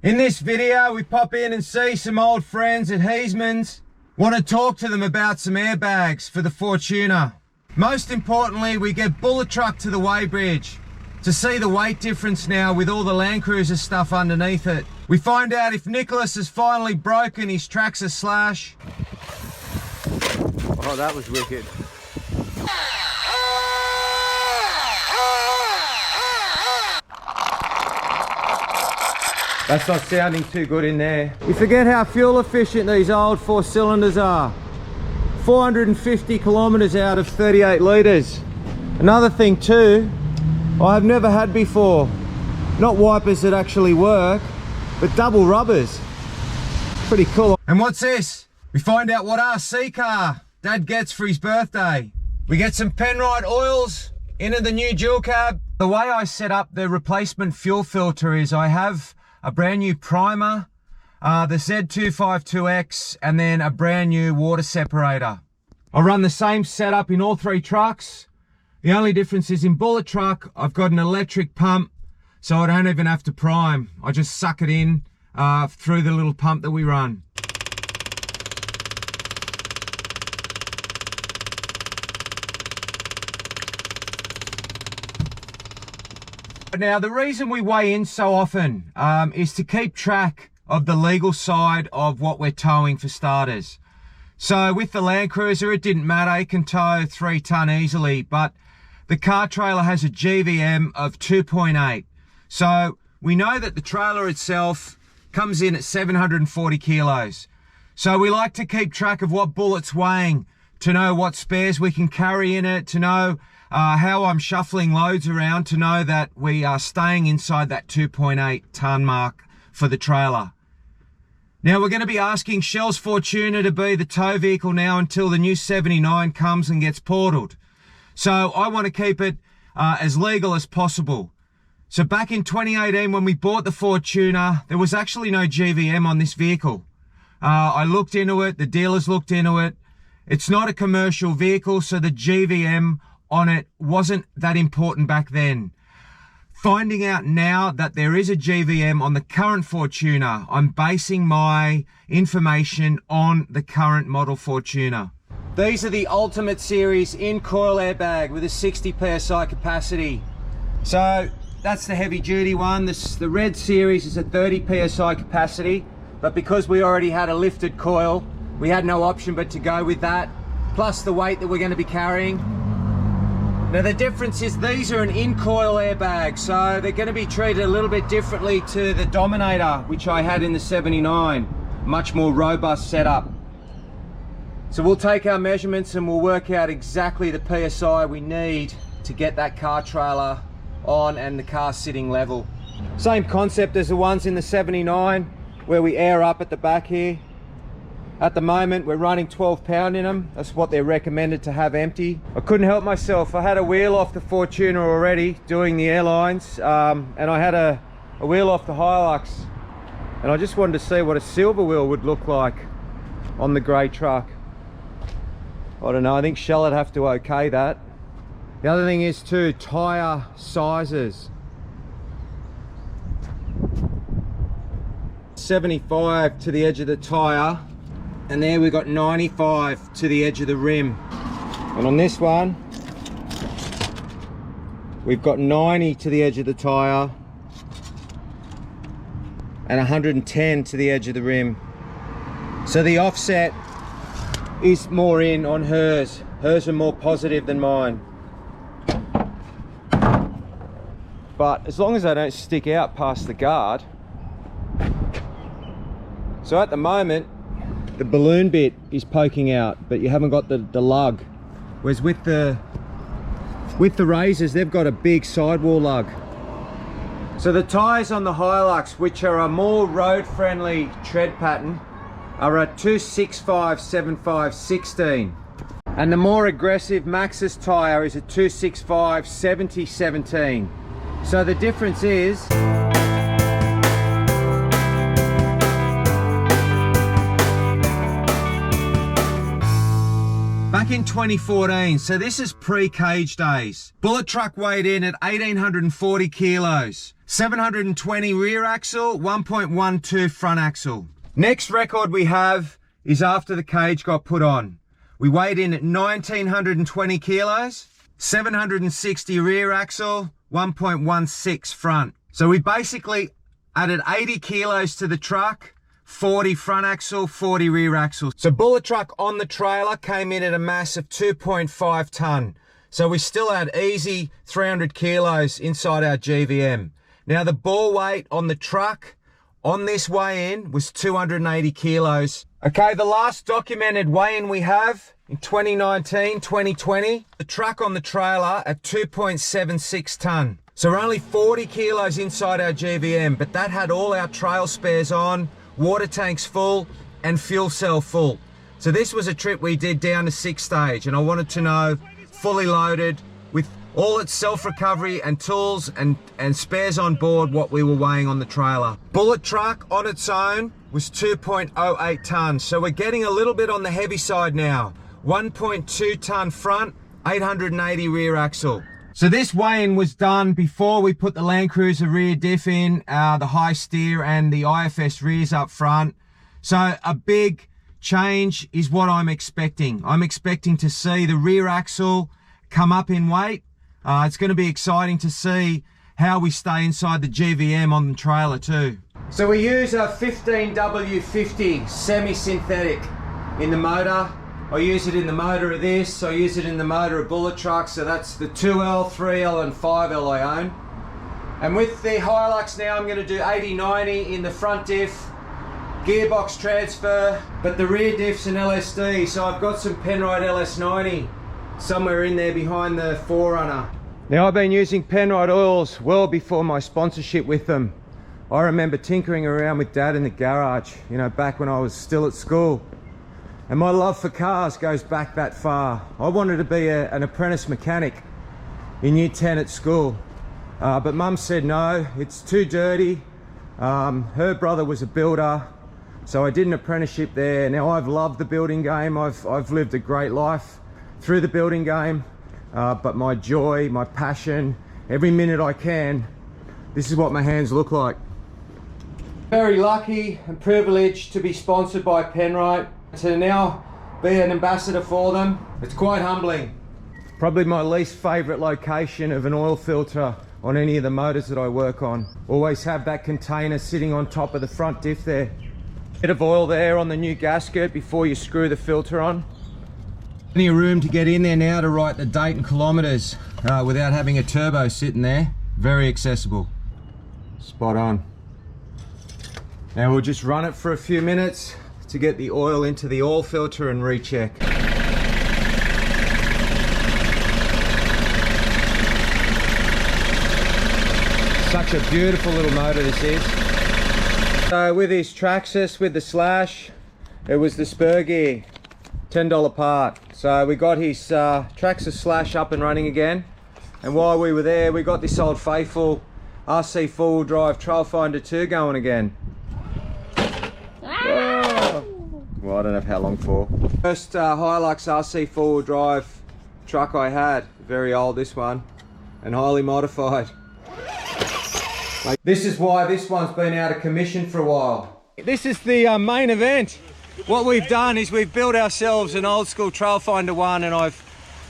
In this video, we pop in and see some old friends at Heisman's. Want to talk to them about some airbags for the Fortuner. Most importantly, we get bullet truck to the weighbridge to see the weight difference now with all the Land Cruiser stuff underneath it. We find out if Nicholas has finally broken his Traxxas Slash. Oh, that was wicked. That's not sounding too good in there. You forget how fuel efficient these old 4 cylinders are. 450 kilometers out of 38 liters. Another thing too, I've never had before, not wipers that actually work, but double rubbers. Pretty cool. And what's this? We find out what RC car Dad gets for his birthday. We get some Penrite oils into the new dual cab. The way I set up the replacement fuel filter is I have a brand new primer, the Z252X, and then a brand new water separator. I run the same setup in all 3 trucks. The only difference is in bullet truck, I've got an electric pump, so I don't even have to prime. I just suck it in through the little pump that we run. Now, the reason we weigh in so often is to keep track of the legal side of what we're towing for starters. So with the Land Cruiser, it didn't matter. It can tow 3 ton easily, but the car trailer has a GVM of 2.8. So we know that the trailer itself comes in at 740 kilos. So we like to keep track of what bullet's weighing, to know what spares we can carry in it, to know how I'm shuffling loads around, to know that we are staying inside that 2.8 ton mark for the trailer. Now we're going to be asking Shell's Fortuner to be the tow vehicle now until the new 79 comes and gets portaled. So I want to keep it as legal as possible. So back in 2018 when we bought the Fortuner, there was actually no GVM on this vehicle. I looked into it, the dealers looked into it. It's not a commercial vehicle, so the GVM on it wasn't that important back then. Finding out now that there is a GVM on the current Fortuner, I'm basing my information on the current model Fortuner. These are the Ultimate Series in-coil airbag with a 60 PSI capacity. So that's the heavy duty one. The Red Series is a 30 PSI capacity, but because we already had a lifted coil, we had no option but to go with that, plus the weight that we're going to be carrying. Now the difference is these are an in-coil airbag, so they're going to be treated a little bit differently to the Dominator, which I had in the 79. Much more robust setup. So we'll take our measurements and we'll work out exactly the PSI we need to get that car trailer on and the car sitting level. Same concept as the ones in the 79, where we air up at the back here. At the moment, we're running 12 pound in them. That's what they're recommended to have empty. I couldn't help myself. I had a wheel off the Fortuner already doing the airlines, and I had a wheel off the Hilux. And I just wanted to see what a silver wheel would look like on the grey truck. I don't know, I think Shell would have to okay that. The other thing is too, tyre sizes. 75 to the edge of the tyre. And there we've got 95 to the edge of the rim. And on this one, we've got 90 to the edge of the tyre and 110 to the edge of the rim. So the offset is more in on hers. Hers are more positive than mine. But as long as they don't stick out past the guard. So at the moment, the balloon bit is poking out, but you haven't got the lug. Whereas with the Razors, they've got a big sidewall lug. So the tyres on the Hilux, which are a more road-friendly tread pattern, are a 265/75/16. And the more aggressive Maxxis tyre is a 265/70/17. So the difference is, back back in 2014, so this is pre-cage days. Bullet truck weighed in at 1,840 kilos, 720 rear axle, 1.12 front axle. Next record we have is after the cage got put on. We weighed in at 1,920 kilos, 760 rear axle, 1.16 front. So we basically added 80 kilos to the truck, 40 front axle, 40 rear axle. So bullet truck on the trailer came in at a mass of 2.5 ton. So we still had easy 300 kilos inside our GVM. Now the ball weight on the truck on this weigh-in was 280 kilos. Okay, the last documented weigh-in we have in 2019, 2020, the truck on the trailer at 2.76 ton. So we're only 40 kilos inside our GVM, but that had all our trail spares on, water tanks full, and fuel cell full. So this was a trip we did down to 6 stage, and I wanted to know, fully loaded, with all its self-recovery and tools and spares on board, what we were weighing on the trailer. Bullet truck on its own was 2.08 tons, so we're getting a little bit on the heavy side now. 1.2 ton front, 880 rear axle. So this weigh-in was done before we put the Land Cruiser rear diff in, the high steer and the IFS rears up front. So a big change is what I'm expecting. I'm expecting to see the rear axle come up in weight. It's going to be exciting to see how we stay inside the GVM on the trailer too. So we use a 15W50 semi-synthetic in the motor. I use it in the motor of this, I use it in the motor of bullet trucks, so that's the 2L, 3L and 5L I own. And with the Hilux now I'm going to do 80-90 in the front diff, gearbox transfer, but the rear diff's an LSD, so I've got some Penrite LS90 somewhere in there behind the Forerunner. Now I've been using Penrite oils well before my sponsorship with them. I remember tinkering around with Dad in the garage, you know, back when I was still at school. And my love for cars goes back that far. I wanted to be an apprentice mechanic in year 10 at school. But Mum said no, it's too dirty. Her brother was a builder, so I did an apprenticeship there. Now I've loved the building game. I've lived a great life through the building game. But my joy, my passion, every minute I can, this is what my hands look like. Very lucky and privileged to be sponsored by Penrite. To now be an ambassador for them, it's quite humbling. Probably my least favourite location of an oil filter on any of the motors that I work on. Always have that container sitting on top of the front diff there. Bit of oil there on the new gasket before you screw the filter on. Plenty of room to get in there now to write the date and kilometres without having a turbo sitting there. Very accessible. Spot on. Now we'll just run it for a few minutes to get the oil into the oil filter and recheck. Such a beautiful little motor this is. So with his Traxxas, with the slash, it was the spur gear, $10 part. So we got his Traxxas slash up and running again. And while we were there, we got this old faithful RC 4-wheel drive Trailfinder 2 going again. Well, I don't know how long for. First Hilux RC 4-wheel drive truck I had, very old this one, and highly modified. This is why this one's been out of commission for a while. This is the main event. What we've done is we've built ourselves an old school Trailfinder 1, and I've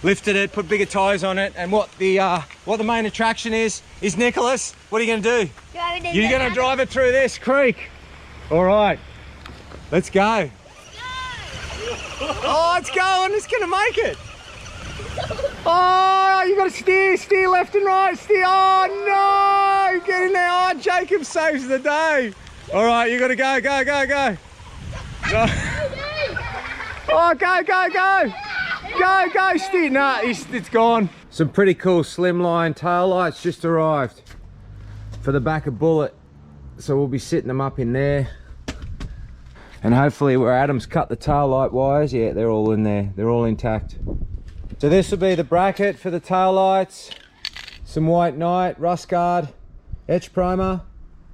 lifted it, put bigger tyres on it, and what the main attraction is Nicholas, what are you going to do? You're going to drive it through this creek. All right, let's go. Oh, it's going, it's gonna make it. Oh, you gotta steer left and right, steer. Oh no, get in there. Oh, Jacob saves the day. All right, you gotta go. No. Oh, go, steer. Nah, it's gone. Some pretty cool slimline tail lights just arrived for the back of Bullet. So we'll be sitting them up in there. And hopefully where Adam's cut the tail light wires, yeah, they're all in there. They're all intact. So this will be the bracket for the tail lights. Some white knight, rust guard, etch primer,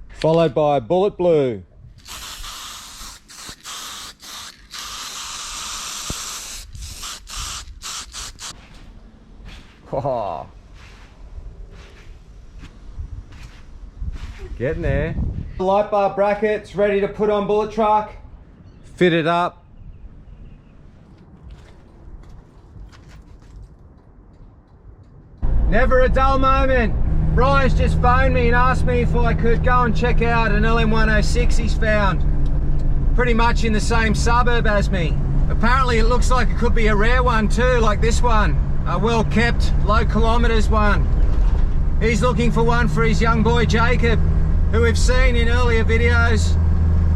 followed by Bullet blue. Oh. Getting there. Light bar brackets ready to put on bullet truck. Fit it up. Never a dull moment. Brian's just phoned me and asked me if I could go and check out an ln106 he's found. Pretty much in the same suburb as me. Apparently it looks like it could be a rare one too, like this one. A well kept, low kilometers one. He's looking for one for his young boy Jacob, who we've seen in earlier videos,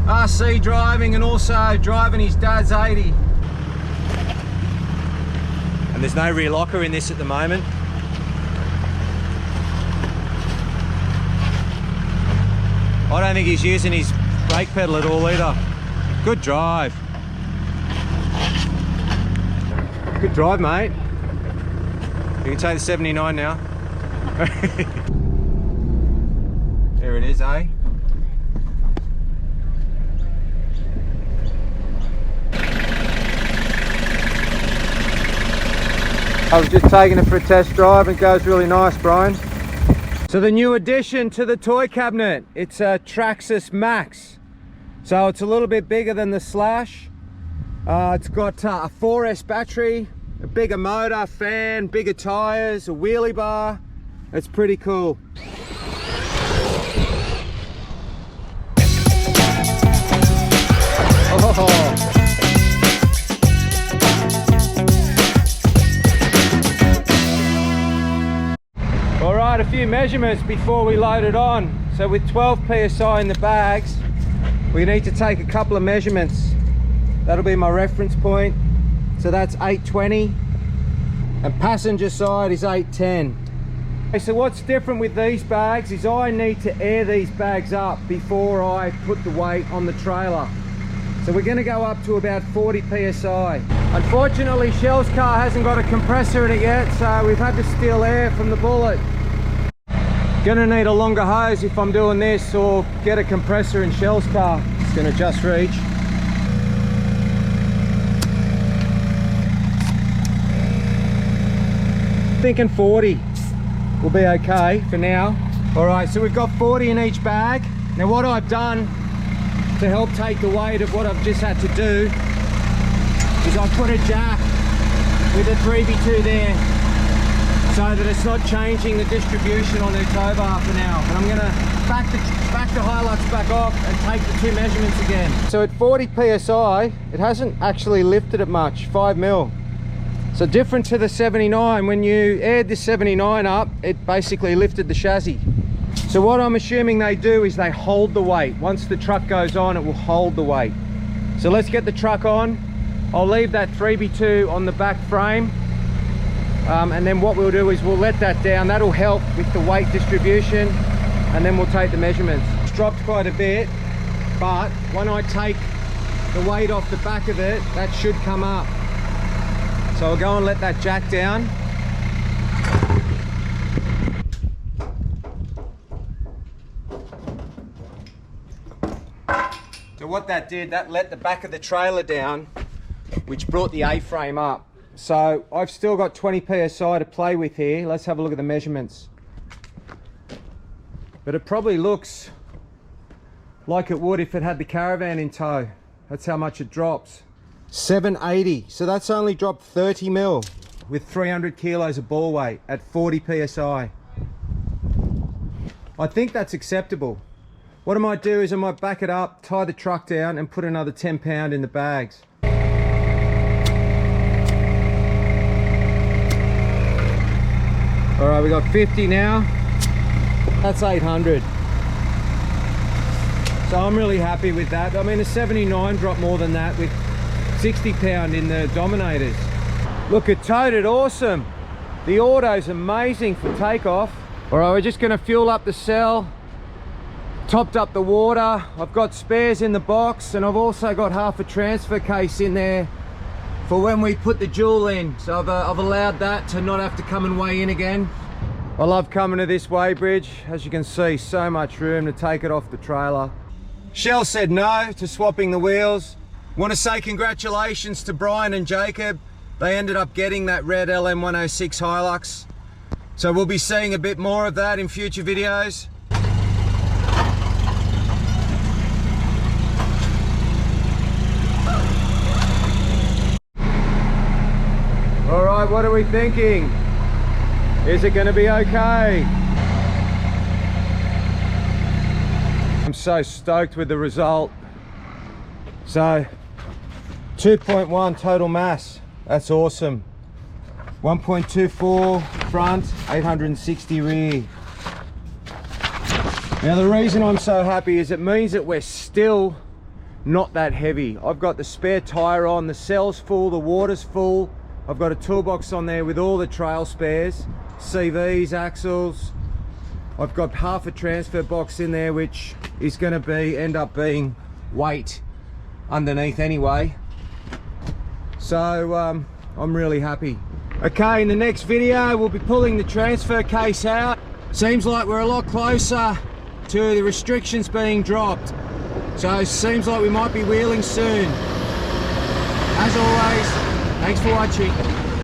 RC driving and also driving his dad's 80. And there's no rear locker in this at the moment. I don't think he's using his brake pedal at all either. Good drive. Good drive, mate. You can take the 79 now. There it is, eh? I was just taking it for a test drive. It goes really nice, Brian. So the new addition to the toy cabinet, it's a Traxxas Max. So it's a little bit bigger than the Slash. It's got a 4S battery, a bigger motor, fan, bigger tyres, a wheelie bar. It's pretty cool. Oh. Alright, a few measurements before we load it on. So with 12 psi in the bags, we need to take a couple of measurements. That'll be my reference point. So that's 820, and passenger side is 810. Okay, so what's different with these bags is I need to air these bags up before I put the weight on the trailer. So we're going to go up to about 40 psi. Unfortunately, Shell's car hasn't got a compressor in it yet, so we've had to steal air from the Bullet. Gonna need a longer hose if I'm doing this, or get a compressor in Shell's car. It's gonna just reach. Thinking 40 will be okay for now. All right, so we've got 40 in each bag. Now what I've done to help take the weight of what I've just had to do is I've put a jack with a 3x2 there, so that it's not changing the distribution on the tow bar for now. And I'm gonna back the Hilux back off and take the two measurements again. So at 40 psi, it hasn't actually lifted it much, 5 mil. So different to the 79, when you aired the 79 up, it basically lifted the chassis. So what I'm assuming they do is they hold the weight. Once the truck goes on, it will hold the weight. So let's get the truck on. I'll leave that 3x2 on the back frame. And then what we'll do is we'll let that down. That'll help with the weight distribution, and then we'll take the measurements. It's dropped quite a bit, but when I take the weight off the back of it, that should come up. So I'll go and let that jack down. So what that did, that let the back of the trailer down, which brought the A-frame up. So I've still got 20 psi to play with here. Let's have a look at the measurements. But it probably looks like it would if it had the caravan in tow. That's how much it drops. 780, so that's only dropped 30 mil with 300 kilos of ball weight at 40 psi. I think that's acceptable. What I might do is I might back it up, tie the truck down, and put another 10 pound in the bags. All right, we got 50 now. That's 800. So I'm really happy with that. I mean, the 79 dropped more than that with 60 pound in the Dominators. Look, it towed it awesome. The auto's amazing for takeoff. All right, we're just gonna fuel up the cell, topped up the water. I've got spares in the box, and I've also got half a transfer case in there for when we put the dual in. So I've allowed that to not have to come and weigh in again. I love coming to this weighbridge. As you can see, so much room to take it off the trailer. Shell said no to swapping the wheels. Want to say congratulations to Brian and Jacob. They ended up getting that red ln106 Hilux. So we'll be seeing a bit more of that in future videos. All right, what are we thinking? Is it going to be okay? I'm so stoked with the result. So 2.1 total mass, that's awesome. 1.24 front, 860 rear. Now the reason I'm so happy is it means that we're still not that heavy. I've got the spare tire on, the cell's full, the water's full. I've got a toolbox on there with all the trail spares, CVs, axles. I've got half a transfer box in there, which is going to end up being weight underneath anyway. So I'm really happy. Okay, in the next video we'll be pulling the transfer case out. Seems like we're a lot closer to the restrictions being dropped, so it seems like we might be wheeling soon. As always, thanks for watching.